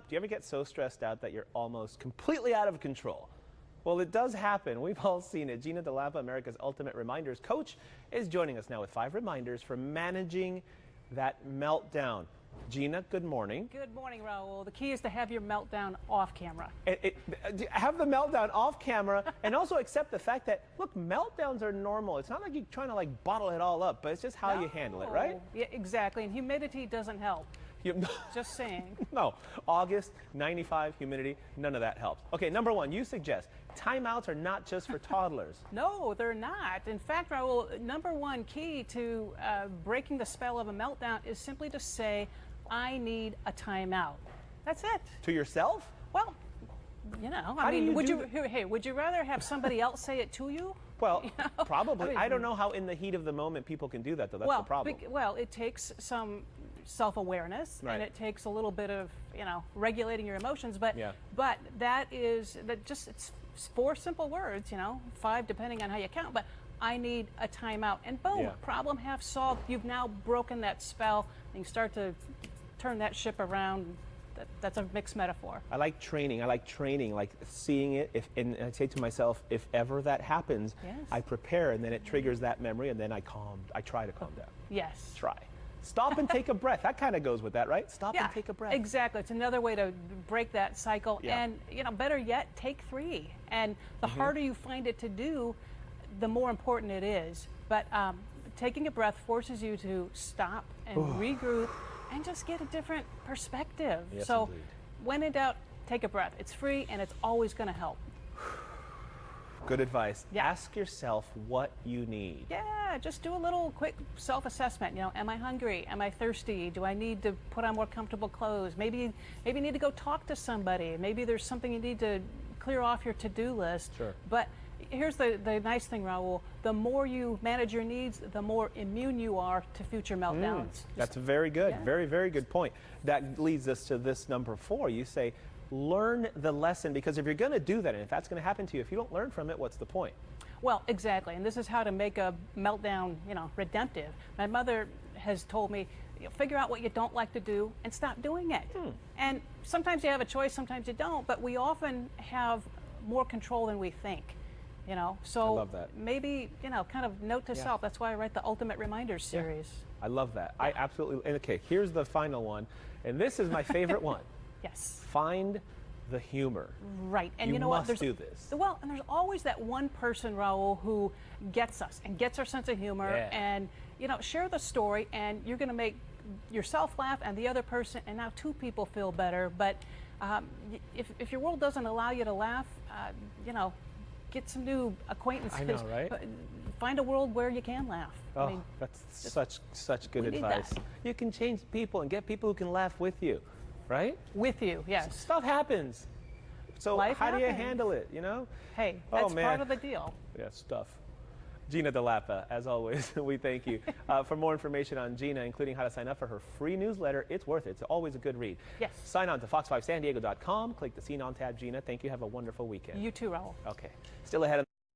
Do you ever get so stressed out that you're almost completely out of control? Well, it does happen. We've all seen it. Gina DeLappa, America's Ultimate Reminders coach, is joining us now with 5 reminders for managing that meltdown. Gina, good morning. Good morning, Raul. The key is to have your meltdown off camera. Have the meltdown off camera and also accept the fact that, look, meltdowns are normal. It's not like you're trying to bottle it all up, but it's just how you handle it, right? Yeah, exactly. And humidity doesn't help. Just saying. No. August, 95, humidity, none of that helps. Okay, number 1, you suggest timeouts are not just for toddlers. No, they're not. In fact, Raul, number 1 key to breaking the spell of a meltdown is simply to say, I need a timeout. That's it. To yourself? Well, you know, would you rather have somebody else say it to you? Well, probably. I don't know how in the heat of the moment people can do that, though. That's the problem. Well, it takes some self-awareness, and it takes a little bit of, regulating your emotions. But it's 4 simple words, 5 depending on how you count. But I need a timeout, and boom, problem half solved. You've now broken that spell, and you start to turn that ship around. That's a mixed metaphor. I like training, like seeing it. And I say to myself, if ever that happens, I prepare, and then it triggers that memory, and then I try to calm down. Yes. Try. Stop and take a breath. That kind of goes with that, right? Stop and take a breath. Exactly. It's another way to break that cycle. Yeah. And, better yet, take 3. And the harder you find it to do, the more important it is. But taking a breath forces you to stop and regroup and just get a different perspective. Yes, so indeed. When in doubt, take a breath. It's free and it's always going to help. Good advice. Ask yourself what you need. Yeah, just do a little quick self-assessment. Am I hungry? Am I thirsty? Do I need to put on more comfortable clothes? Maybe you need to go talk to somebody. Maybe there's something you need to clear off your to-do list. Sure. But here's the nice thing, Raul. The more you manage your needs, the more immune you are to future meltdowns. That's very good. Yeah. Very, very good point. That leads us to this number 4. You say, learn the lesson, because if you're going to do that, and if that's going to happen to you, if you don't learn from it, what's the point? Well, exactly. And this is how to make a meltdown, redemptive. My mother has told me, figure out what you don't like to do and stop doing it. And sometimes you have a choice, sometimes you don't, but we often have more control than we think. So I love that. Maybe, kind of note to self. That's why I write the Ultimate Reminders series. I love that. I absolutely, okay, here's the final one. And this is my favorite one. Yes. Find the humor. Right. And you know what? Must do this. Well, and there's always that one person, Raul, who gets us and gets our sense of humor and, share the story, and you're going to make yourself laugh and the other person, and now 2 people feel better. But if your world doesn't allow you to laugh, get some new acquaintances. I know, right? Find a world where you can laugh. Oh, that's such good advice. You can change people and get people who can laugh with you, right? With you, yes. Stuff happens. So how do you handle it, Hey, that's part of the deal. Yeah, stuff. Gina DeLappa, as always, we thank you. For more information on Gina, including how to sign up for her free newsletter, it's worth it. It's always a good read. Yes. Sign on to fox5sandiego.com. Click the Scene On tab. Gina, thank you. Have a wonderful weekend. You too, Raul. Okay. Still ahead.